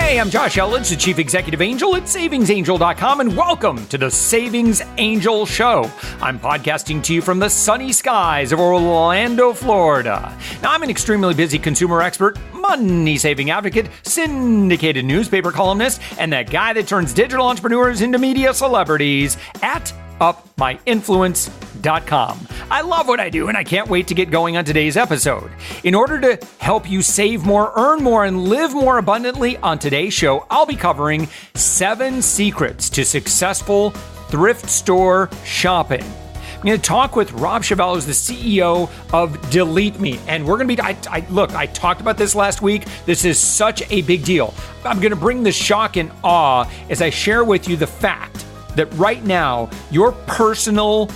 Hey, I'm Josh Elledge, the Chief Executive Angel at SavingsAngel.com, and welcome to the Savings Angel Show. I'm podcasting to you from the sunny skies of Orlando, Florida. Now, I'm an extremely busy consumer expert, money-saving advocate, syndicated newspaper columnist, and that guy that turns digital entrepreneurs into media celebrities at upmyinfluence.com. I love what I do, and I can't wait to get going on today's episode. In order to help you save more, earn more, and live more abundantly, on today's show, I'll be covering 7 secrets to successful thrift store shopping. I'm going to talk with Rob Shavell, who's the CEO of Delete Me. And we're going to be, I talked about this last week. This is such a big deal. I'm going to bring the shock and awe as I share with you the fact that right now, your personal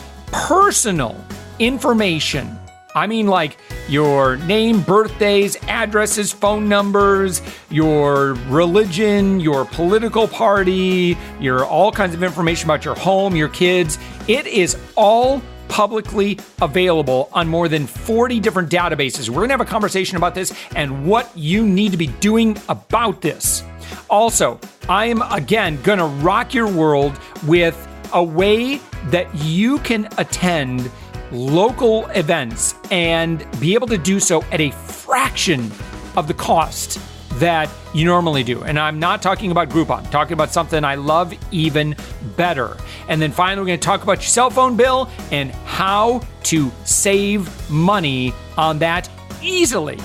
information, I mean like your name, birthdays, addresses, phone numbers, your religion, your political party, your all kinds of information about your home, your kids, it is all publicly available on more than 40 different databases. We're gonna have a conversation about this and what you need to be doing about this. Also, I am, again, going to rock your world with a way that you can attend local events and be able to do so at a fraction of the cost that you normally do. And I'm not talking about Groupon. I'm talking about something I love even better. And then finally, we're going to talk about your cell phone bill and how to save money on that easily.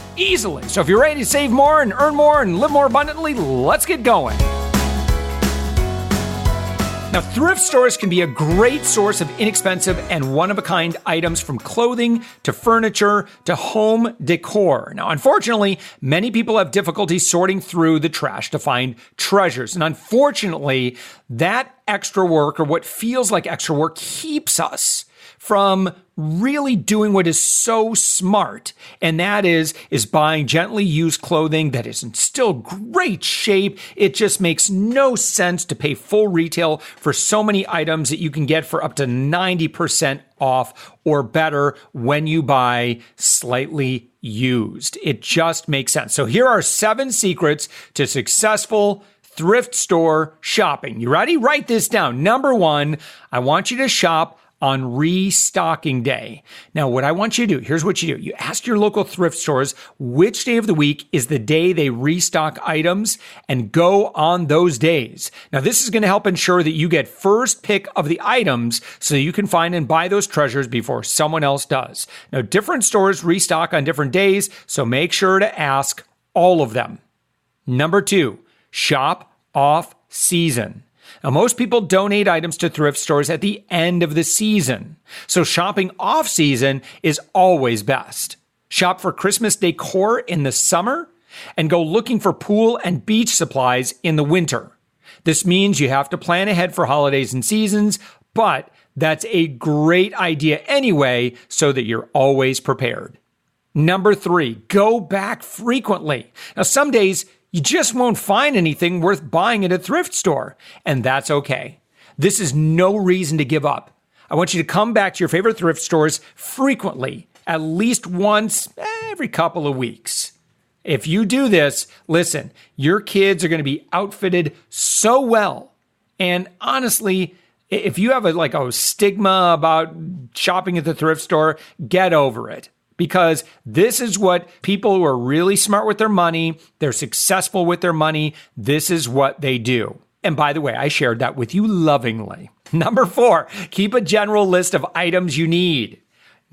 So if you're ready to save more and earn more and live more abundantly, let's get going. Now, thrift stores can be a great source of inexpensive and one-of-a-kind items, from clothing to furniture to home decor. Now, unfortunately, many people have difficulty sorting through the trash to find treasures. And unfortunately, that extra work, or what feels like extra work, keeps us from really doing what is so smart, and that is buying gently used clothing that is in still great shape. It just makes no sense to pay full retail for so many items that you can get for up to 90% off or better when you buy slightly used. It just makes sense. So here are 7 secrets to successful thrift store shopping. You ready? Write this down. Number 1, I want you to shop on restocking day. Now, what I want you to do, here's what you do. You ask your local thrift stores which day of the week is the day they restock items, and go on those days. Now, this is going to help ensure that you get first pick of the items so you can find and buy those treasures before someone else does. Now, different stores restock on different days, so make sure to ask all of them. Number 2, shop off season. Now, most people donate items to thrift stores at the end of the season, so shopping off-season is always best. Shop for Christmas decor in the summer and go looking for pool and beach supplies in the winter. This means you have to plan ahead for holidays and seasons, but that's a great idea anyway, so that you're always prepared. Number 3, go back frequently. Now, some days you just won't find anything worth buying at a thrift store, and that's okay. This is no reason to give up. I want you to come back to your favorite thrift stores frequently, at least once every couple of weeks. If you do this, listen, your kids are going to be outfitted so well. And honestly, if you have a stigma about shopping at the thrift store, get over it. Because this is what people who are really smart with their money, they're successful with their money, this is what they do. And by the way, I shared that with you lovingly. Number 4, keep a general list of items you need.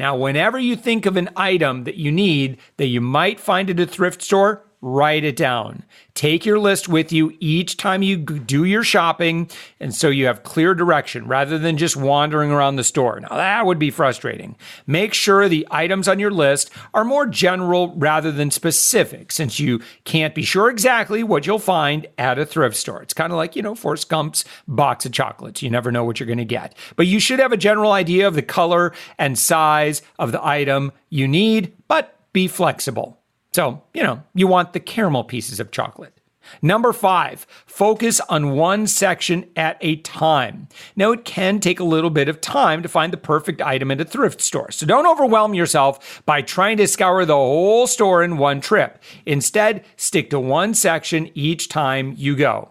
Now, whenever you think of an item that you need that you might find at a thrift store, write it down. Take your list with you each time you do your shopping, and so you have clear direction rather than just wandering around the store. Now, that would be frustrating. Make sure the items on your list are more general rather than specific, since you can't be sure exactly what you'll find at a thrift store. It's kind of like, Forrest Gump's box of chocolates. You never know what you're going to get. But you should have a general idea of the color and size of the item you need, but be flexible. So, you want the caramel pieces of chocolate. Number 5, focus on one section at a time. Now, it can take a little bit of time to find the perfect item at a thrift store, so don't overwhelm yourself by trying to scour the whole store in one trip. Instead, stick to one section each time you go.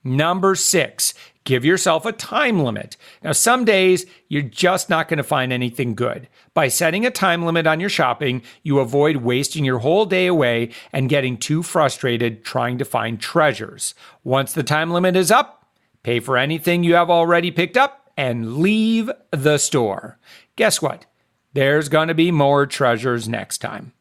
Number 6, give yourself a time limit. Now, some days you're just not going to find anything good. By setting a time limit on your shopping, you avoid wasting your whole day away and getting too frustrated trying to find treasures. Once the time limit is up, pay for anything you have already picked up and leave the store. Guess what? There's going to be more treasures next time.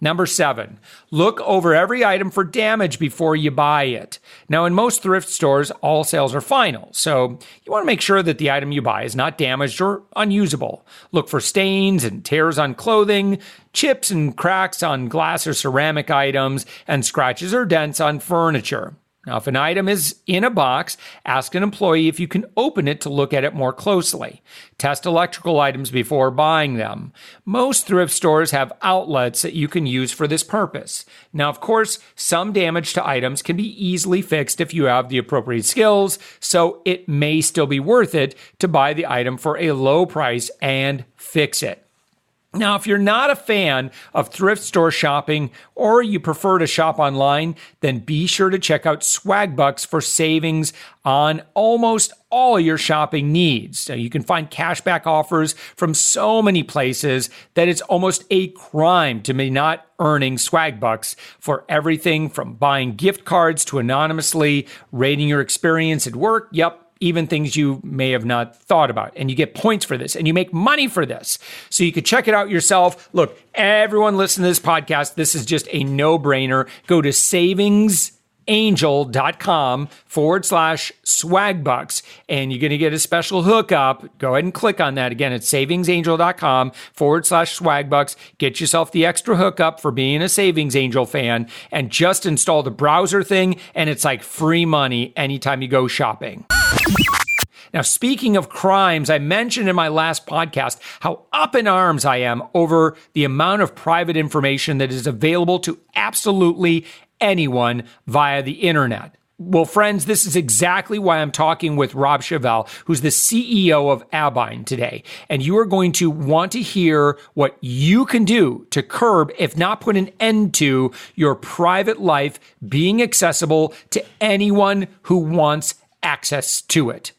Number 7, look over every item for damage before you buy it. Now, in most thrift stores, all sales are final, so you want to make sure that the item you buy is not damaged or unusable. Look for stains and tears on clothing, chips and cracks on glass or ceramic items, and scratches or dents on furniture. Now, if an item is in a box, ask an employee if you can open it to look at it more closely. Test electrical items before buying them. Most thrift stores have outlets that you can use for this purpose. Now, of course, some damage to items can be easily fixed if you have the appropriate skills, so it may still be worth it to buy the item for a low price and fix it. Now, if you're not a fan of thrift store shopping or you prefer to shop online, then be sure to check out Swagbucks for savings on almost all your shopping needs. So you can find cashback offers from so many places that it's almost a crime to be not earning Swagbucks for everything from buying gift cards to anonymously rating your experience at work. Yep. Even things you may have not thought about. And you get points for this and you make money for this. So you could check it out yourself. Look, everyone listen to this podcast. This is just a no-brainer. Go to savingsangel.com/swagbucks and you're going to get a special hookup. Go ahead and click on that. Again, it's savingsangel.com/swagbucks. Get yourself the extra hookup for being a Savings Angel fan and just install the browser thing. And it's like free money anytime you go shopping. Now, speaking of crimes, I mentioned in my last podcast how up in arms I am over the amount of private information that is available to absolutely anyone via the internet. Well, friends, this is exactly why I'm talking with Rob Shavell, who's the CEO of Abine today. And you are going to want to hear what you can do to curb, if not put an end to, your private life being accessible to anyone who wants access to it.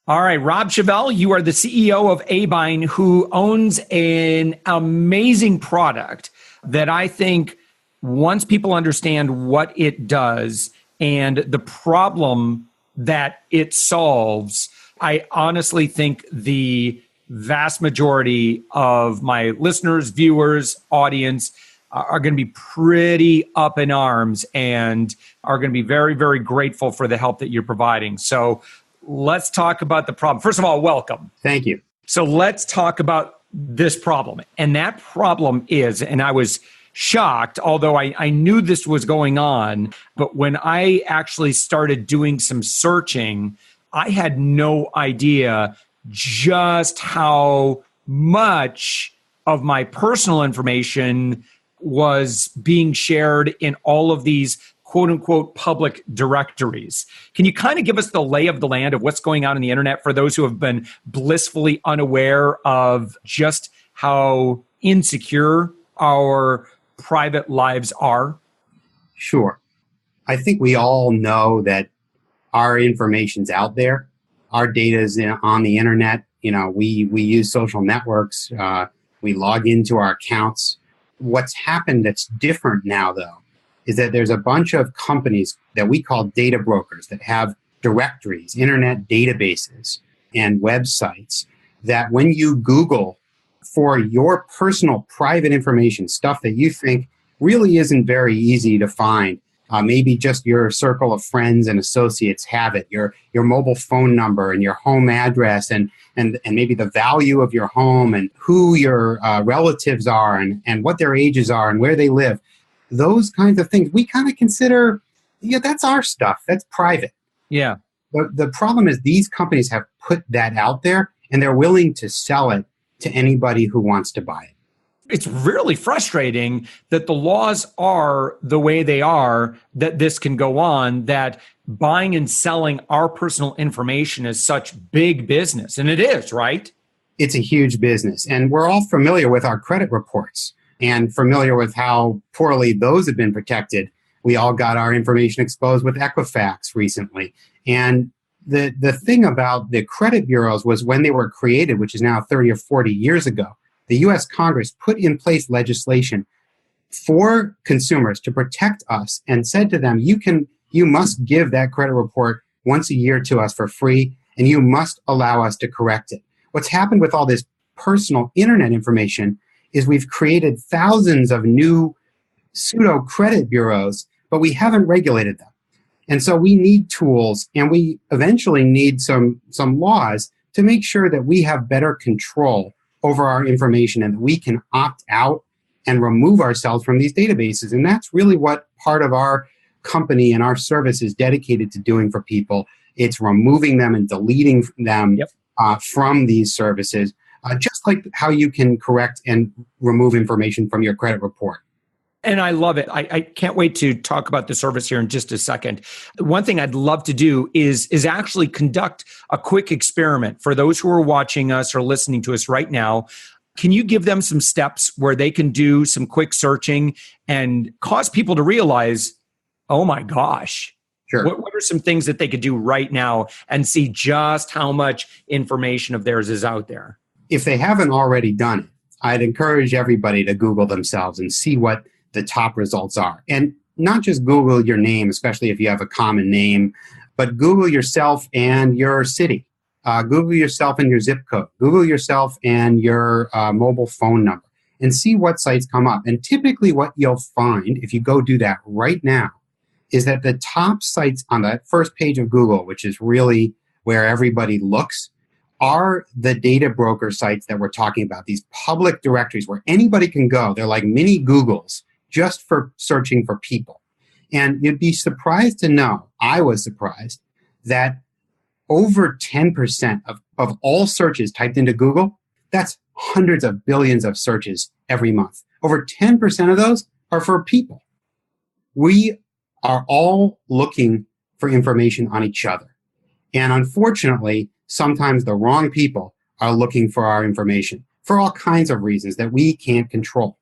All right, Rob Shavell, you are the CEO of Abine, who owns an amazing product that I think once people understand what it does and the problem that it solves, I honestly think the vast majority of my listeners, viewers, audience are going to be pretty up in arms and are going to be very, very grateful for the help that you're providing. So let's talk about the problem. First of all, welcome. Thank you. So let's talk about this problem. And that problem is, and I was shocked, although I knew this was going on, but when I actually started doing some searching, I had no idea just how much of my personal information was being shared in all of these quote unquote public directories. Can you kind of give us the lay of the land of what's going on in the internet for those who have been blissfully unaware of just how insecure our private lives are? Sure. I think we all know that our information's out there. Our data is on the internet. You know, we use social networks. We log into our accounts. What's happened that's different now, though, is that there's a bunch of companies that we call data brokers that have directories, internet databases, and websites that when you Google for your personal private information, stuff that you think really isn't very easy to find, maybe just your circle of friends and associates have it, your mobile phone number and your home address and maybe the value of your home and who your relatives are and what their ages are and where they live. Those kinds of things we kind of consider, that's our stuff. That's private. Yeah. The problem is these companies have put that out there and they're willing to sell it to anybody who wants to buy it. It's really frustrating that the laws are the way they are, that this can go on, that buying and selling our personal information is such big business. And it is, right? It's a huge business. And we're all familiar with our credit reports and familiar with how poorly those have been protected. We all got our information exposed with Equifax recently. And the thing about the credit bureaus was when they were created, which is now 30 or 40 years ago, the U.S. Congress put in place legislation for consumers to protect us and said to them, you must give that credit report once a year to us for free, and you must allow us to correct it. What's happened with all this personal internet information is we've created thousands of new pseudo credit bureaus, but we haven't regulated them. And so we need tools, and we eventually need some laws to make sure that we have better control over our information and that we can opt out and remove ourselves from these databases. And that's really what part of our company and our service is dedicated to doing for people. It's removing them and deleting them from these services, just like how you can correct and remove information from your credit report. And I love it. I can't wait to talk about the service here in just a second. One thing I'd love to do is actually conduct a quick experiment for those who are watching us or listening to us right now. Can you give them some steps where they can do some quick searching and cause people to realize, oh my gosh, sure. What are some things that they could do right now and see just how much information of theirs is out there? If they haven't already done it, I'd encourage everybody to Google themselves and see what the top results are. And not just Google your name, especially if you have a common name, but Google yourself and your city. Google yourself and your zip code. Google yourself and your mobile phone number and see what sites come up. And typically what you'll find, if you go do that right now, is that the top sites on that first page of Google, which is really where everybody looks, are the data broker sites that we're talking about, these public directories where anybody can go. They're like mini Googles just for searching for people. And you'd be surprised to know, I was surprised, that over 10% of all searches typed into Google, that's hundreds of billions of searches every month. Over 10% of those are for people. We are all looking for information on each other. And unfortunately, sometimes the wrong people are looking for our information for all kinds of reasons that we can't control.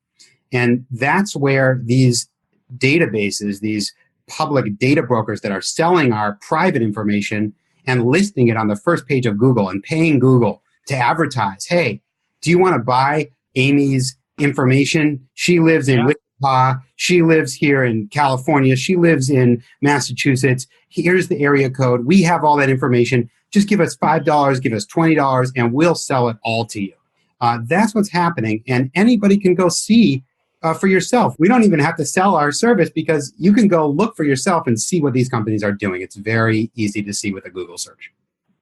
And that's where these databases, these public data brokers that are selling our private information and listing it on the first page of Google and paying Google to advertise, hey, do you want to buy Amy's information? She lives in Wichita. She lives here in California. She lives in Massachusetts. Here's the area code. We have all that information. Just give us $5, give us $20, and we'll sell it all to you. That's what's happening. And anybody can go see for yourself. We don't even have to sell our service because you can go look for yourself and see what these companies are doing. It's very easy to see with a Google search.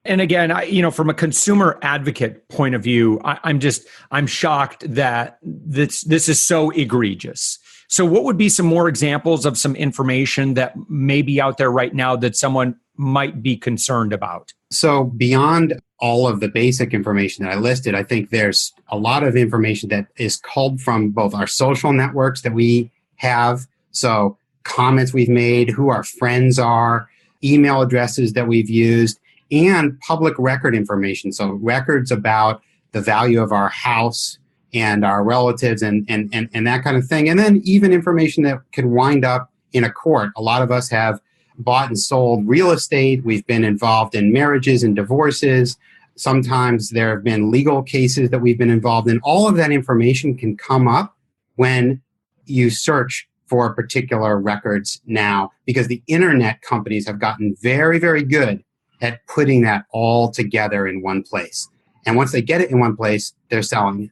And again, from a consumer advocate point of view, I'm shocked that this is so egregious. So what would be some more examples of some information that may be out there right now that someone might be concerned about? So beyond all of the basic information that I listed, I think there's a lot of information that is culled from both our social networks that we have. So comments we've made, who our friends are, email addresses that we've used, and public record information. So records about the value of our house and our relatives and that kind of thing. And then even information that can wind up in a court. A lot of us have bought and sold real estate. We've been involved in marriages and divorces. Sometimes there have been legal cases that we've been involved in. All of that information can come up when you search for particular records now, because the internet companies have gotten very, very good at putting that all together in one place. And once they get it in one place, they're selling it.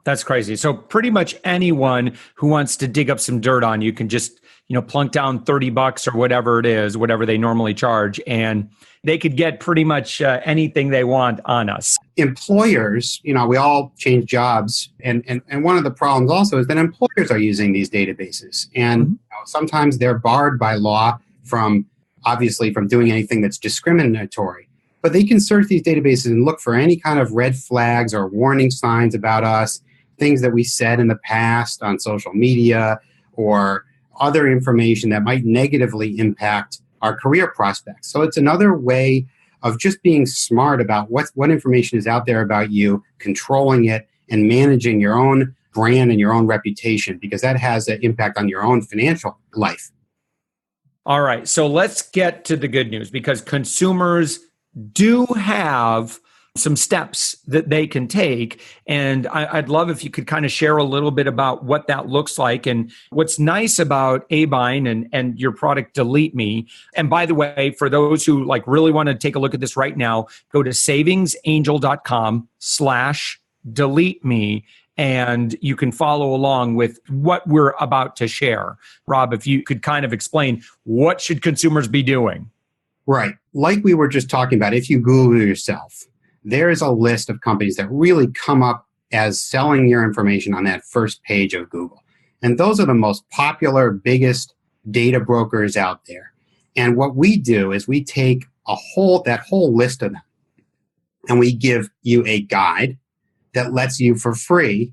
That's crazy. So pretty much anyone who wants to dig up some dirt on you can just, plunk down $30 or whatever it is, whatever they normally charge, and they could get pretty much anything they want on us. Employers, we all change jobs. And one of the problems also is that employers are using these databases. And sometimes they're barred by law from doing anything that's discriminatory. But they can search these databases and look for any kind of red flags or warning signs about us. things that we said in the past on social media or other information that might negatively impact our career prospects. So it's another way of just being smart about what information is out there about you, controlling it, and managing your own brand and your own reputation, because that has an impact on your own financial life. All right. So let's get to the good news, because consumers do have some steps that they can take. And I'd love if you could kind of share a little bit about what that looks like. And what's nice about Abine and your product, Delete Me. And by the way, for those who really want to take a look at this right now, go to savingsangel.com/delete me. And you can follow along with what we're about to share. Rob, if you could kind of explain, what should consumers be doing? Right. Like we were just talking about, if you Google yourself, there's a list of companies that really come up as selling your information on that first page of Google. And those are the most popular, biggest data brokers out there. And what we do is we take that whole list of them, and we give you a guide that lets you, for free,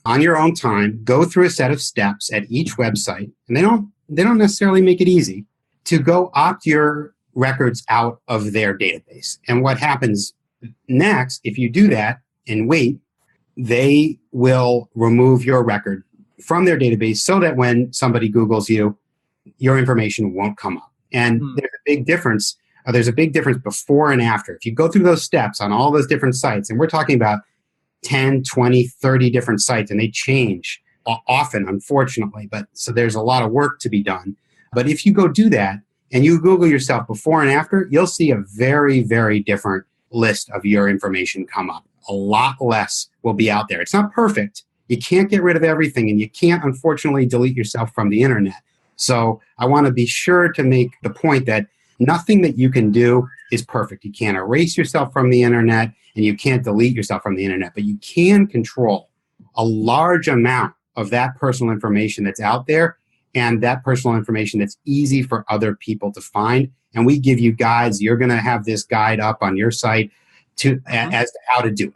on your own time, go through a set of steps at each website. And they don't necessarily make it easy to go opt your records out of their database. And what happens next, if you do that and wait, they will remove your record from their database so that when somebody Googles you, your information won't come up. And there's a big difference. There's a big difference before and after. If you go through those steps on all those different sites, and we're talking about 10, 20, 30 different sites, and they change often, unfortunately. But so there's a lot of work to be done. But if you go do that and you Google yourself before and after, you'll see a very, very different list of your information come up. A lot less will be out there. It's not perfect. You can't get rid of everything, and you can't, unfortunately, delete yourself from the internet. So I want to be sure to make the point that nothing that you can do is perfect. You can't erase yourself from the internet, and you can't delete yourself from the internet, but you can control a large amount of that personal information that's out there, and that personal information that's easy for other people to find. And we give you guides. You're going to have this guide up on your site as to how to do it.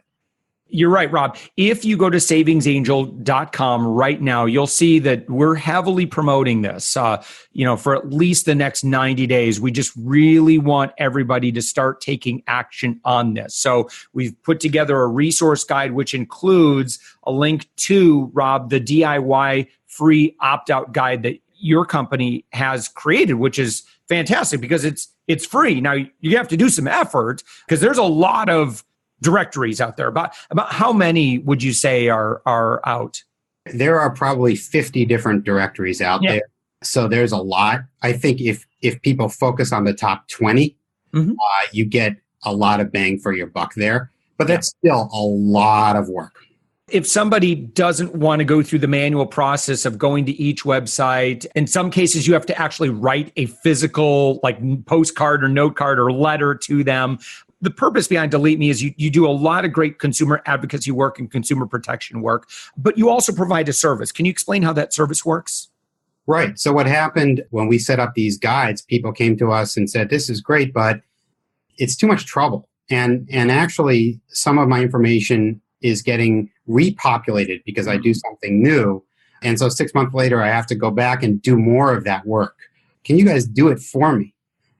You're right, Rob. If you go to savingsangel.com right now, you'll see that we're heavily promoting this, for at least the next 90 days. We just really want everybody to start taking action on this. So we've put together a resource guide, which includes a link to, Rob, the DIY free opt-out guide that your company has created, which is fantastic because it's free. Now, you have to do some effort because there's a lot of directories out there. About how many would you say are out? There are probably 50 different directories out there. So there's a lot. I think if people focus on the top 20, you get a lot of bang for your buck there. But that's still a lot of work. If somebody doesn't want to go through the manual process of going to each website, in some cases you have to actually write a physical postcard or note card or letter to them. The purpose behind Delete Me is you do a lot of great consumer advocacy work and consumer protection work, but you also provide a service. Can you explain how that service works? Right. So what happened when we set up these guides, people came to us and said, this is great, but it's too much trouble. And actually, some of my information is getting repopulated because I do something new. And so 6 months later, I have to go back and do more of that work. Can you guys do it for me?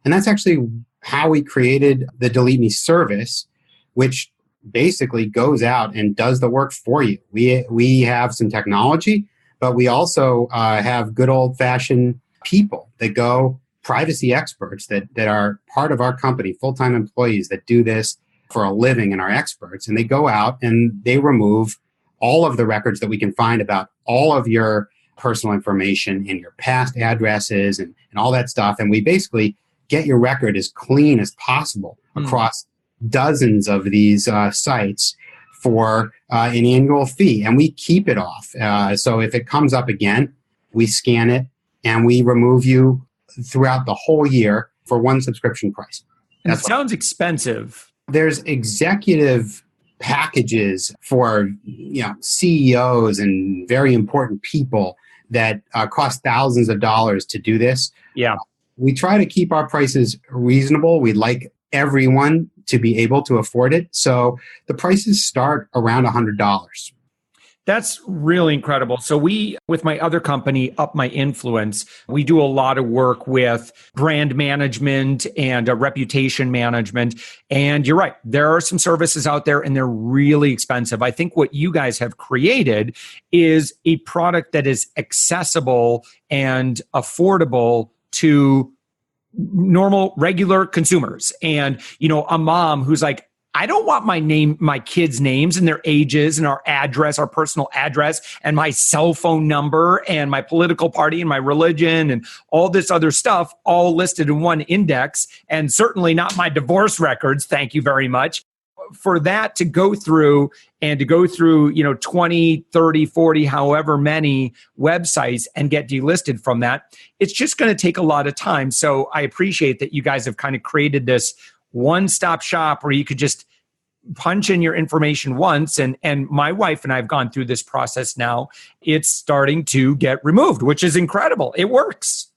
And that's actually how we created the Delete Me service, which basically goes out and does the work for you. We have some technology, but we also have good old-fashioned people that go, privacy experts that are part of our company, full-time employees that do this for a living and are experts. And they go out and they remove all of the records that we can find about all of your personal information and your past addresses and all that stuff. And we basically get your record as clean as possible across dozens of these sites for an annual fee. And we keep it off. So if it comes up again, we scan it and we remove you throughout the whole year for one subscription price. That sounds expensive. There's executive packages for CEOs and very important people that cost thousands of dollars to do this. Yeah. We try to keep our prices reasonable. We'd like everyone to be able to afford it. So the prices start around $100. That's really incredible. So we, with my other company, Up My Influence, we do a lot of work with brand management and reputation management. And you're right, there are some services out there and they're really expensive. I think what you guys have created is a product that is accessible and affordable to normal, regular consumers. And, a mom who's like, I don't want my kids' names and their ages and our address, our personal address and my cell phone number and my political party and my religion and all this other stuff all listed in one index, and certainly not my divorce records. Thank you very much. For that to go through 20, 30, 40, however many websites and get delisted from that, it's just going to take a lot of time. So I appreciate that you guys have kind of created this one-stop shop where you could just punch in your information once. And my wife and I have gone through this process now. It's starting to get removed, which is incredible. It works.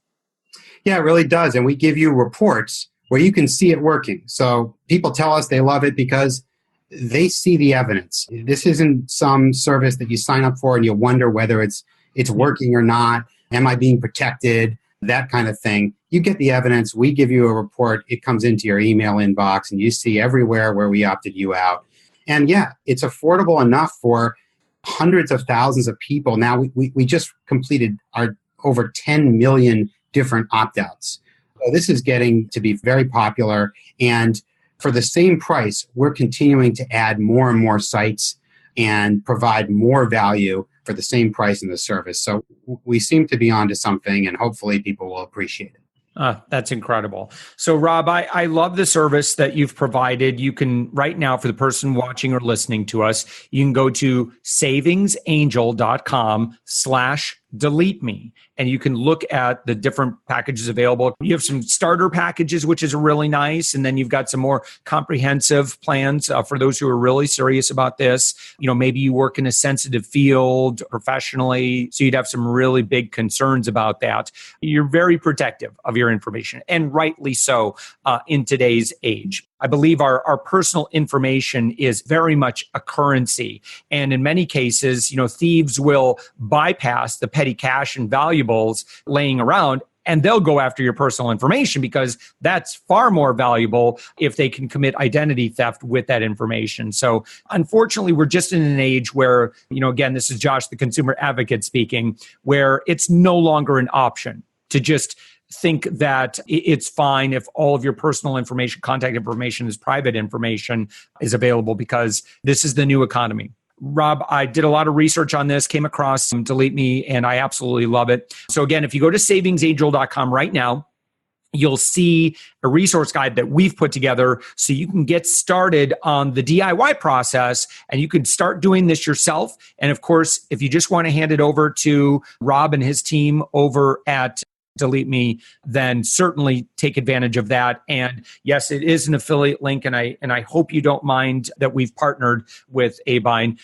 Yeah, it really does. And we give you reports where you can see it working. So people tell us they love it because they see the evidence. This isn't some service that you sign up for and you wonder whether it's working or not. Am I being protected? That kind of thing. You get the evidence. We give you a report. It comes into your email inbox and you see everywhere where we opted you out. And yeah, it's affordable enough for hundreds of thousands of people. Now we just completed our over 10 million different opt-outs. So this is getting to be very popular. And for the same price, we're continuing to add more and more sites and provide more value for the same price in the service. So we seem to be onto something, and hopefully people will appreciate it. That's incredible. So Rob, I love the service that you've provided. You can, right now, for the person watching or listening to us, you can go to savingsangel.com/delete me. And you can look at the different packages available. You have some starter packages, which is really nice. And then you've got some more comprehensive plans for those who are really serious about this. Maybe you work in a sensitive field professionally, so you'd have some really big concerns about that. You're very protective of your information, and rightly so in today's age. I believe our personal information is very much a currency. And in many cases, thieves will bypass the petty cash and valuables laying around, and they'll go after your personal information because that's far more valuable if they can commit identity theft with that information. So unfortunately, we're just in an age where, again, this is Josh, the consumer advocate speaking, where it's no longer an option to just think that it's fine if all of your personal information, contact information is private information is available, because this is the new economy. Rob, I did a lot of research on this, came across Delete Me, and I absolutely love it. So again, if you go to savingsangel.com right now, you'll see a resource guide that we've put together so you can get started on the DIY process and you can start doing this yourself. And of course, if you just want to hand it over to Rob and his team over at Delete Me, then certainly take advantage of that. And yes, it is an affiliate link, and I hope you don't mind that we've partnered with Abine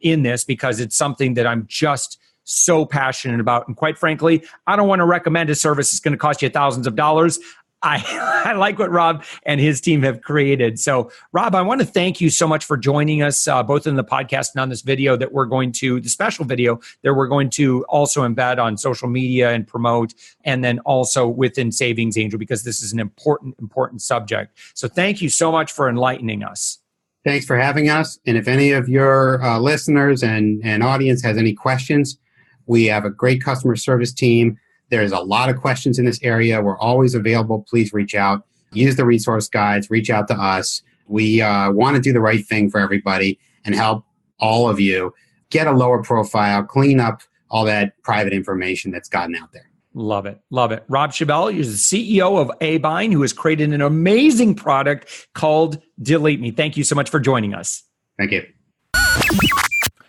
in this, because it's something that I'm just so passionate about. And quite frankly, I don't want to recommend a service that's going to cost you thousands of dollars. I like what Rob and his team have created. So, Rob, I want to thank you so much for joining us, both in the podcast and on this video that we're going to, the special video that we're going to also embed on social media and promote, and then also within Savings Angel, because this is an important subject. So thank you so much for enlightening us. Thanks for having us. And if any of your listeners and audience has any questions, we have a great customer service team. There's a lot of questions in this area. We're always available. Please reach out. Use the resource guides. Reach out to us. We want to do the right thing for everybody and help all of you get a lower profile, clean up all that private information that's gotten out there. Love it. Love it. Rob Shavell is the CEO of Abine, who has created an amazing product called Delete Me. Thank you so much for joining us. Thank you.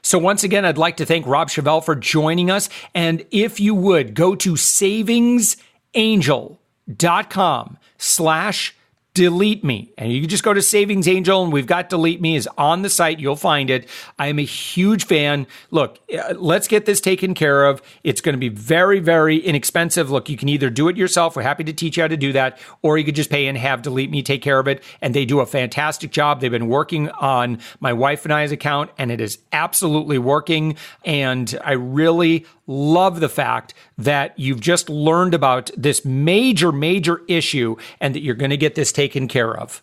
So once again, I'd like to thank Rob Shavell for joining us. And if you would, go to savingsangel.com/delete Delete Me. And you can just go to Savings Angel, and we've got Delete Me is on the site. You'll find it. I am a huge fan. Look, let's get this taken care of. It's going to be very, very inexpensive. Look, you can either do it yourself. We're happy to teach you how to do that, or you could just pay and have Delete Me take care of it. And they do a fantastic job. They've been working on my wife and I's account, and it is absolutely working. And I really love the fact that you've just learned about this major, major issue and that you're going to get this taken care of.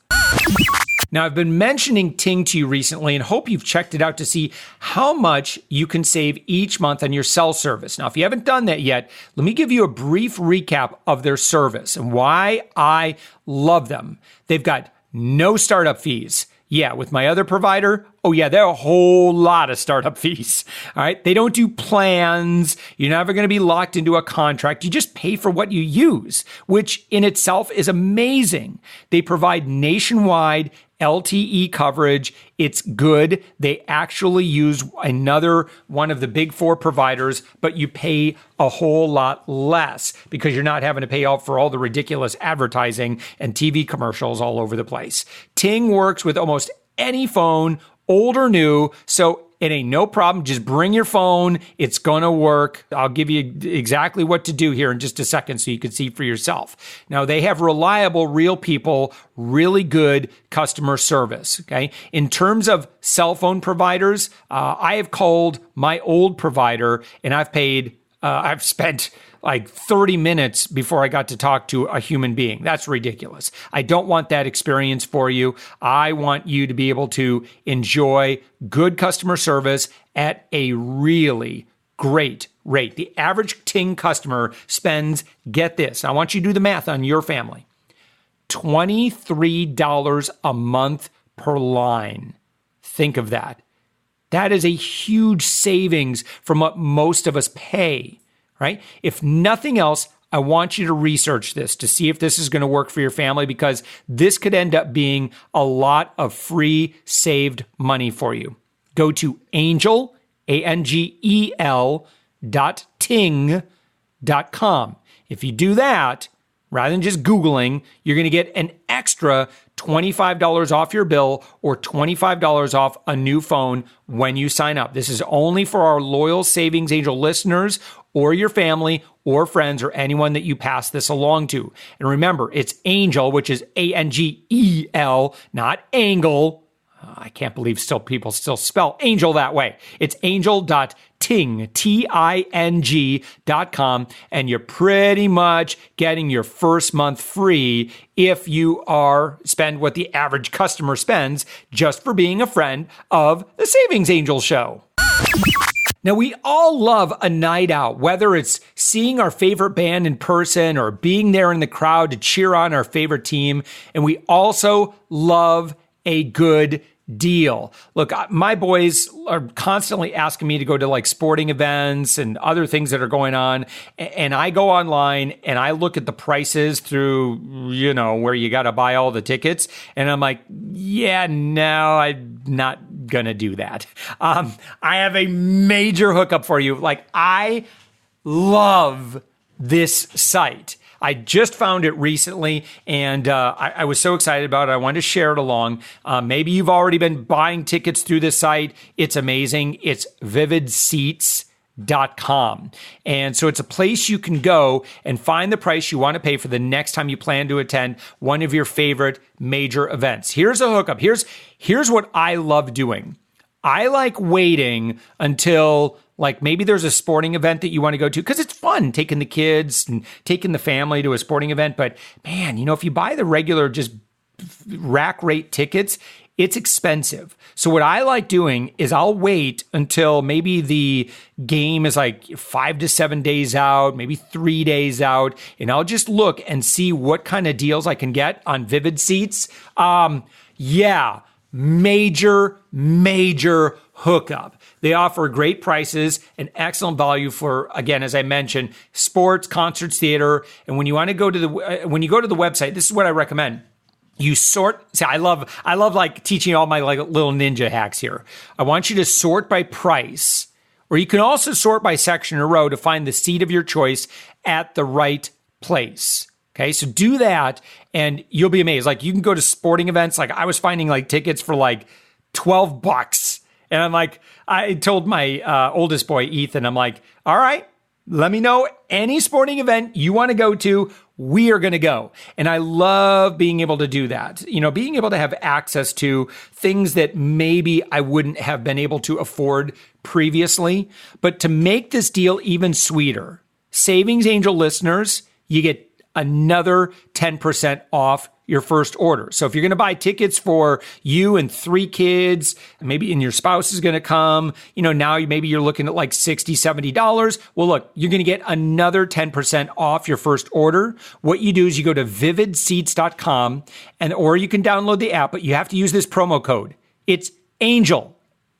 Now, I've been mentioning Ting to you recently and hope you've checked it out to see how much you can save each month on your cell service. Now, if you haven't done that yet, let me give you a brief recap of their service and why I love them. They've got no startup fees. Yeah, with my other provider, oh yeah, there are a whole lot of startup fees. All right. They don't do plans. You're never going to be locked into a contract. You just pay for what you use, which in itself is amazing. They provide nationwide LTE coverage. It's good. They actually use another one of the big four providers, but you pay a whole lot less because you're not having to pay out for all the ridiculous advertising and TV commercials all over the place. Ting works with almost any phone, old or new, so it ain't no problem. Just bring your phone. It's going to work. I'll give you exactly what to do here in just a second so you can see for yourself. Now, they have reliable, real people, really good customer service. Okay. In terms of cell phone providers, I have called my old provider and I've spent like 30 minutes before I got to talk to a human being. That's ridiculous. I don't want that experience for you. I want you to be able to enjoy good customer service at a really great rate. The average Ting customer spends, get this, I want you to do the math on your family, $23 a month per line. Think of that. That is a huge savings from what most of us pay. Right? If nothing else, I want you to research this to see if this is going to work for your family because this could end up being a lot of free saved money for you. Go to angel, ANGEL.ting.com. If you do that, rather than just Googling, you're going to get an extra $25 off your bill or $25 off a new phone when you sign up. This is only for our loyal Savings Angel listeners or your family or friends or anyone that you pass this along to. And remember, it's Angel, which is ANGEL, not Angle. I can't believe people still spell Angel that way. It's angel.ting, Ting.com, and you're pretty much getting your first month free if you spend what the average customer spends just for being a friend of the Savings Angel Show. Now, we all love a night out, whether it's seeing our favorite band in person or being there in the crowd to cheer on our favorite team. And we also love a good deal. Look, my boys are constantly asking me to go to like sporting events and other things that are going on. And I go online and I look at the prices through, where you got to buy all the tickets. And I'm like, yeah, no, I'm not going to do that. I have a major hookup for you. Like, I love this site. I just found it recently, and I was so excited about it. I wanted to share it along. Maybe you've already been buying tickets through this site. It's amazing. It's vividseats.com. And so it's a place you can go and find the price you want to pay for the next time you plan to attend one of your favorite major events. Here's a hookup. Here's what I love doing. I like waiting until maybe there's a sporting event that you want to go to because it's fun taking the kids and taking the family to a sporting event. But man, if you buy the regular just rack rate tickets, it's expensive. So what I like doing is I'll wait until maybe the game is like 5 to 7 days out, maybe 3 days out, and I'll just look and see what kind of deals I can get on Vivid Seats. Major hookup. They offer great prices and excellent value for, again, as I mentioned, sports, concerts, theater. And when you want to go to the website, this is what I recommend. You sort. See, I love like teaching all my like little ninja hacks here. I want you to sort by price, or you can also sort by section or row to find the seat of your choice at the right place. Okay, so do that and you'll be amazed. Like you can go to sporting events. Like I was finding like tickets for like $12. And I'm like, I told my oldest boy, Ethan, I'm like, all right, let me know any sporting event you want to go to. We are going to go. And I love being able to do that. You know, being able to have access to things that maybe I wouldn't have been able to afford previously. But to make this deal even sweeter, Savings Angel listeners, you get another 10% off your first order. So if you're going to buy tickets for you and 3 kids, maybe and your spouse is going to come, you know, now maybe you're looking at like $60, $70. Well, look, you're going to get another 10% off your first order. What you do is you go to vividseats.com or you can download the app, but you have to use this promo code. It's ANGEL.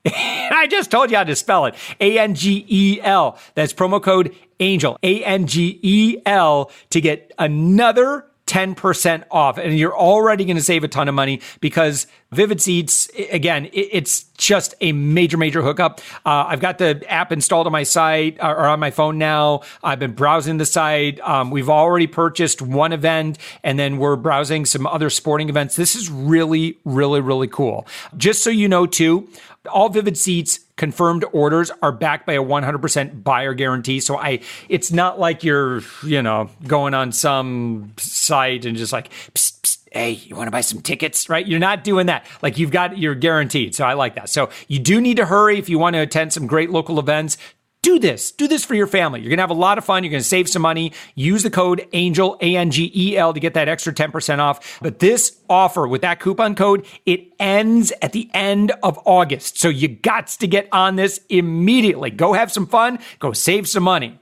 I just told you how to spell it. ANGEL. That's promo code ANGEL. ANGEL to get another 10% off. And you're already going to save a ton of money because Vivid Seats, again, it's just a major, major hookup. I've got the app installed on my site or on my phone now. I've been browsing the site. We've already purchased one event and then we're browsing some other sporting events. This is really, really, really cool. Just so you know, too, all Vivid Seats confirmed orders are backed by a 100% buyer guarantee. So it's not like you're, going on some site and just like, psst, psst, hey, you want to buy some tickets, right? You're not doing that. Like you're guaranteed. So I like that. So you do need to hurry if you want to attend some great local events. Do this for your family. You're going to have a lot of fun. You're going to save some money. Use the code ANGEL, ANGEL, to get that extra 10% off. But this offer with that coupon code, it ends at the end of August. So you got to get on this immediately. Go have some fun. Go save some money.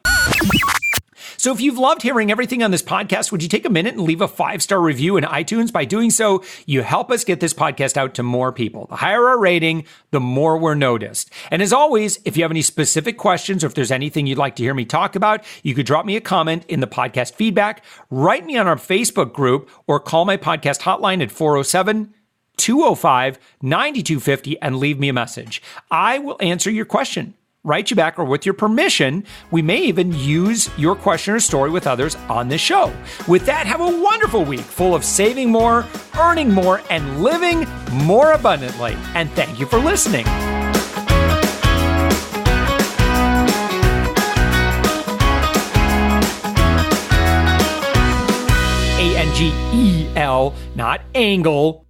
So if you've loved hearing everything on this podcast, would you take a minute and leave a 5-star review in iTunes? By doing so, you help us get this podcast out to more people. The higher our rating, the more we're noticed. And as always, if you have any specific questions or if there's anything you'd like to hear me talk about, you could drop me a comment in the podcast feedback, write me on our Facebook group, or call my podcast hotline at 407-205-9250 and leave me a message. I will answer your question, write you back, or with your permission, we may even use your question or story with others on this show. With that, have a wonderful week full of saving more, earning more, and living more abundantly. And thank you for listening. ANGEL, not angle.